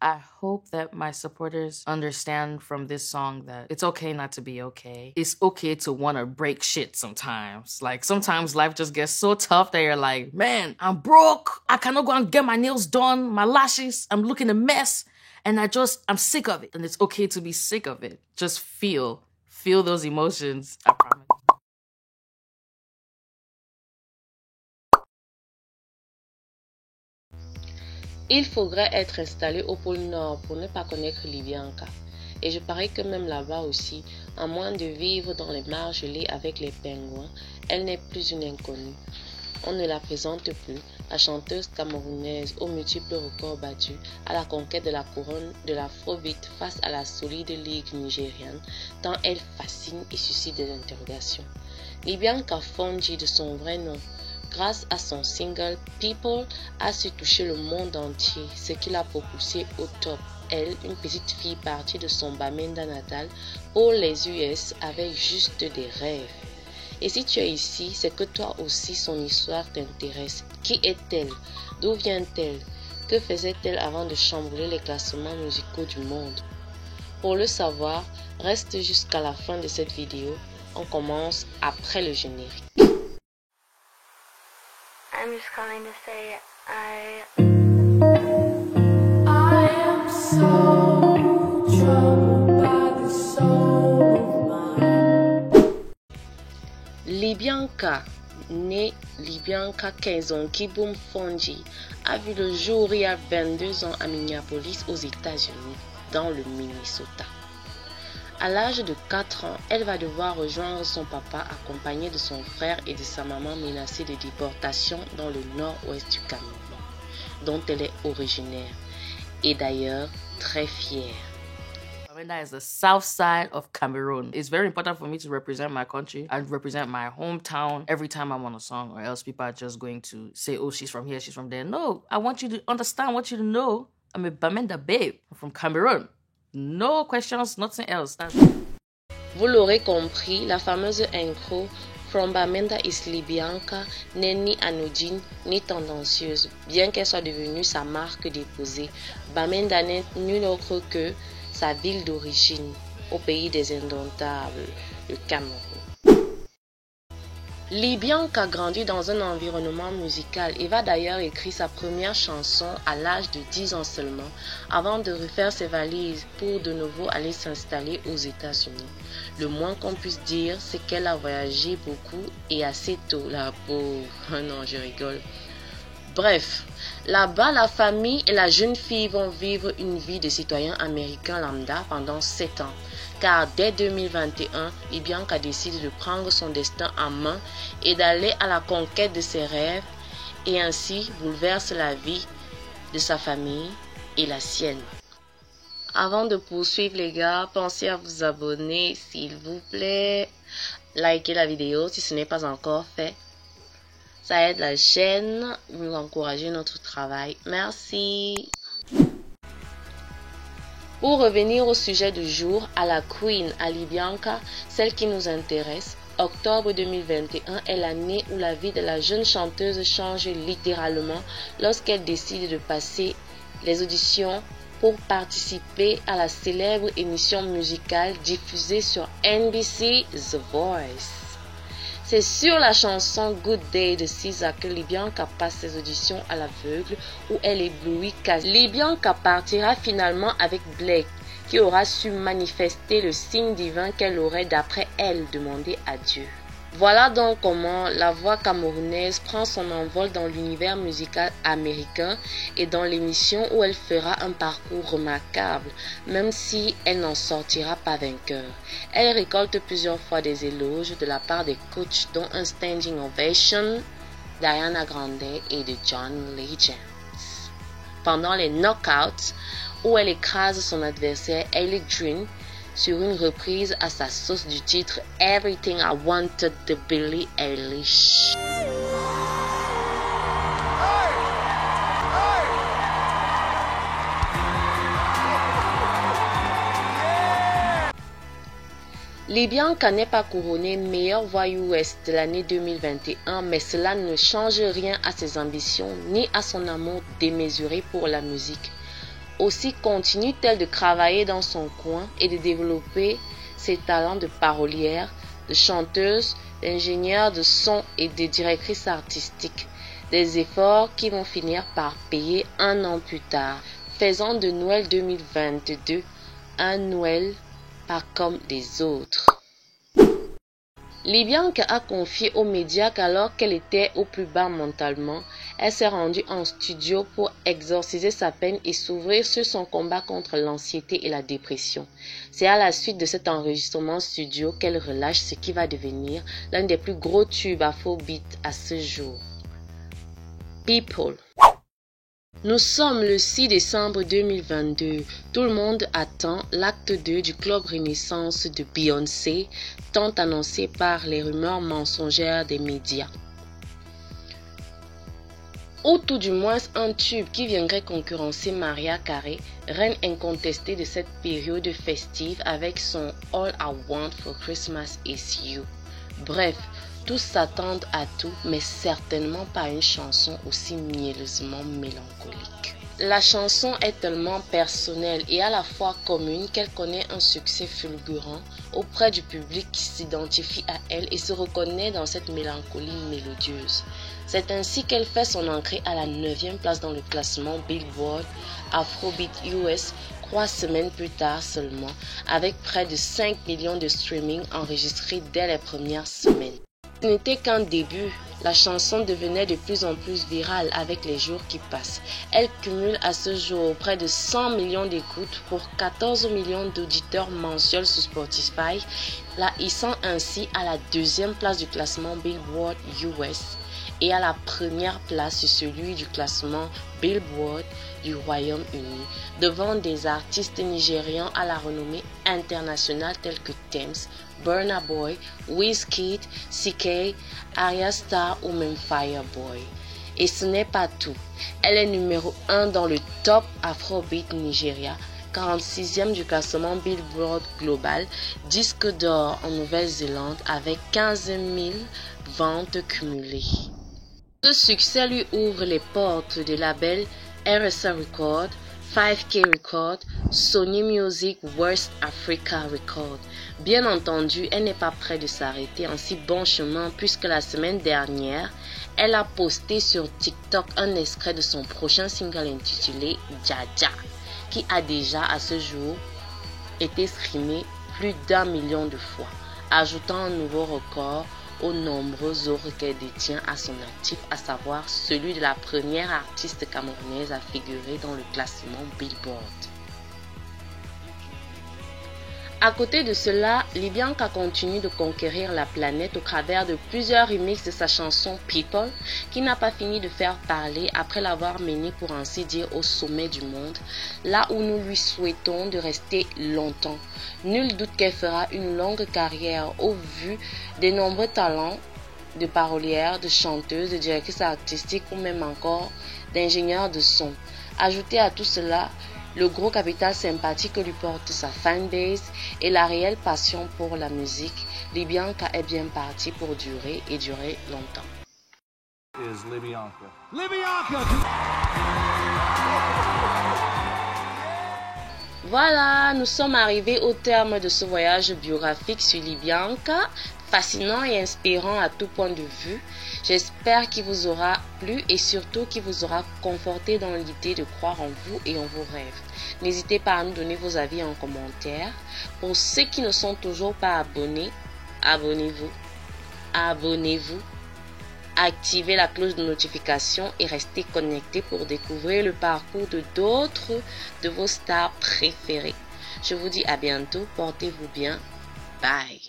I hope that my supporters understand from this song that it's okay not to be okay. It's okay to want to break shit sometimes. Like, sometimes life just gets so tough that you're like, man, I'm broke. I cannot go and get my nails done, my lashes. I'm looking a mess. And I'm sick of it. And it's okay to be sick of it. Just feel those emotions. I promise. Il faudrait être installé au pôle Nord pour ne pas connaître Libyanka. Et je parie que même là-bas aussi, à moins de vivre dans les mares gelées avec les pingouins, elle n'est plus une inconnue. On ne la présente plus, la chanteuse camerounaise aux multiples records battus à la conquête de la couronne de l'afrobeat face à la solide ligue nigériane, tant elle fascine et suscite des interrogations. Libyanka Fonji de son vrai nom, grâce à son single People, a su toucher le monde entier, ce qui l'a propulsée au top. Elle, une petite fille partie de son Bamenda natal pour les US avec juste des rêves. Et si tu es ici, c'est que toi aussi son histoire t'intéresse. Qui est-elle? D'où vient-elle? Que faisait-elle avant de chambouler les classements musicaux du monde? Pour le savoir, reste jusqu'à la fin de cette vidéo. On commence après le générique. I'm just calling to say I am so troubled by the soul of mine. Libyanka, née Libyanka Kenzonki Boom Fonji, a vu le jour il y a 22 ans à Minneapolis, aux États-Unis, dans le Minnesota. À l'âge de 4 ans, elle va devoir rejoindre son papa accompagnée de son frère et de sa maman menacée de déportation dans le nord-ouest du Cameroun, dont elle est originaire et d'ailleurs très fière. Bamenda is the south side of Cameroon. It's very important for me to represent my country and represent my hometown every time I'm on a song, or else people are just going to say, oh, she's from here, she's from there. No, I want you to understand, I want you to know I'm a Bamenda babe. I'm from Cameroon. No questions, nothing else. Vous l'aurez compris, la fameuse intro From Bamenda is Libyanka n'est ni anodine ni tendancieuse. Bien qu'elle soit devenue sa marque déposée, Bamenda n'est nul autre que sa ville d'origine, au pays des indomptables, le Cameroun. Libyanka grandit dans un environnement musical et va d'ailleurs écrire sa première chanson à l'âge de 10 ans seulement, avant de refaire ses valises pour de nouveau aller s'installer aux États-Unis. Le moins qu'on puisse dire, c'est qu'elle a voyagé beaucoup et assez tôt, la pauvre. Non, je rigole. Bref, là-bas, la famille et la jeune fille vont vivre une vie de citoyen américain lambda pendant 7 ans. Car dès 2021, Libyanka décide de prendre son destin en main et d'aller à la conquête de ses rêves et ainsi bouleverse la vie de sa famille et la sienne. Avant de poursuivre les gars, pensez à vous abonner s'il vous plaît. Likez la vidéo si ce n'est pas encore fait. Ça aide la chaîne, vous encouragez notre travail. Merci. Pour revenir au sujet du jour, à la Queen, à Libyanka, celle qui nous intéresse, octobre 2021 est l'année où la vie de la jeune chanteuse change littéralement lorsqu'elle décide de passer les auditions pour participer à la célèbre émission musicale diffusée sur NBC The Voice. C'est sur la chanson Good Day de SZA que Libyanka passe ses auditions à l'aveugle où elle éblouit quasi. Libyanka partira finalement avec Blake qui aura su manifester le signe divin qu'elle aurait d'après elle demandé à Dieu. Voilà donc comment la voix camerounaise prend son envol dans l'univers musical américain et dans l'émission où elle fera un parcours remarquable, même si elle n'en sortira pas vainqueur. Elle récolte plusieurs fois des éloges de la part des coachs dont un standing ovation d'Ariana Grande et de John Legend. Pendant les knockouts, où elle écrase son adversaire Hailey Dream, sur une reprise à sa sauce du titre Everything I Wanted de Billie Eilish. Libyanka n'est pas couronnée meilleure voix US de l'année 2021, mais cela ne change rien à ses ambitions ni à son amour démesuré pour la musique. aussi continue-t-elle de travailler dans son coin et de développer ses talents de parolière, de chanteuse, d'ingénieure de son et de directrice artistique. Des efforts qui vont finir par payer un an plus tard, faisant de Noël 2022 un Noël pas comme les autres. Libianca a confié aux médias qu'alors qu'elle était au plus bas mentalement, elle s'est rendue en studio pour exorciser sa peine et s'ouvrir sur son combat contre l'anxiété et la dépression. C'est à la suite de cet enregistrement studio qu'elle relâche ce qui va devenir l'un des plus gros tubes afrobeat à ce jour. People. Nous sommes le 6 décembre 2022. Tout le monde attend l'acte 2 du Club Renaissance de Beyoncé, tant annoncé par les rumeurs mensongères des médias. Ou tout du moins un tube qui viendrait concurrencer Mariah Carey, reine incontestée de cette période festive avec son All I Want for Christmas Is You. Bref, tous s'attendent à tout, mais certainement pas à une chanson aussi mielleusement mélancolique. La chanson est tellement personnelle et à la fois commune qu'elle connaît un succès fulgurant auprès du public qui s'identifie à elle et se reconnaît dans cette mélancolie mélodieuse. C'est ainsi qu'elle fait son entrée à la 9e place dans le classement Billboard Afrobeat US 3 semaines plus tard seulement, avec près de 5 millions de streamings enregistrés dès les premières semaines. Ce n'était qu'un début, la chanson devenait de plus en plus virale avec les jours qui passent. Elle cumule à ce jour près de 100 millions d'écoutes pour 14 millions d'auditeurs mensuels sur Spotify, la hissant ainsi à la 2e place du classement Billboard US et à la première place sur celui du classement Billboard du Royaume-Uni, devant des artistes nigérians à la renommée internationale tels que Tems, Burna Boy, Wizkid, CK, Arya Starr ou même Fireboy. Et ce n'est pas tout. Elle est numéro 1 dans le top Afrobeat Nigeria, 46e du classement Billboard Global, disque d'or en Nouvelle-Zélande avec 15 000 ventes cumulées. Ce succès lui ouvre les portes des labels RSA Records, 5K Records, Sony Music West Africa Records. Bien entendu, elle n'est pas près de s'arrêter en si bon chemin puisque la semaine dernière, elle a posté sur TikTok un extrait de son prochain single intitulé Jaja, qui a déjà à ce jour été streamé plus d'1 million de fois, ajoutant un nouveau record aux nombreux autres qu'elle détient à son actif, à savoir celui de la première artiste camerounaise à figurer dans le classement Billboard. À côté de cela, Libianca continue de conquérir la planète au travers de plusieurs remixes de sa chanson People, qui n'a pas fini de faire parler après l'avoir menée pour ainsi dire au sommet du monde, là où nous lui souhaitons de rester longtemps. Nul doute qu'elle fera une longue carrière au vu des nombreux talents de parolière, de chanteuse, de directrice artistique ou même encore d'ingénieur de son. Ajoutez à tout cela le gros capital sympathique que lui porte sa fanbase et la réelle passion pour la musique, Libianca est bien partie pour durer et durer longtemps. Voilà, nous sommes arrivés au terme de ce voyage biographique sur Libianca, fascinant et inspirant à tout point de vue. J'espère qu'il vous aura plu et surtout qu'il vous aura conforté dans l'idée de croire en vous et en vos rêves. N'hésitez pas à nous donner vos avis en commentaire. Pour ceux qui ne sont toujours pas abonnés, abonnez-vous. Activez la cloche de notification et restez connectés pour découvrir le parcours de d'autres de vos stars préférées. Je vous dis à bientôt, portez-vous bien. Bye.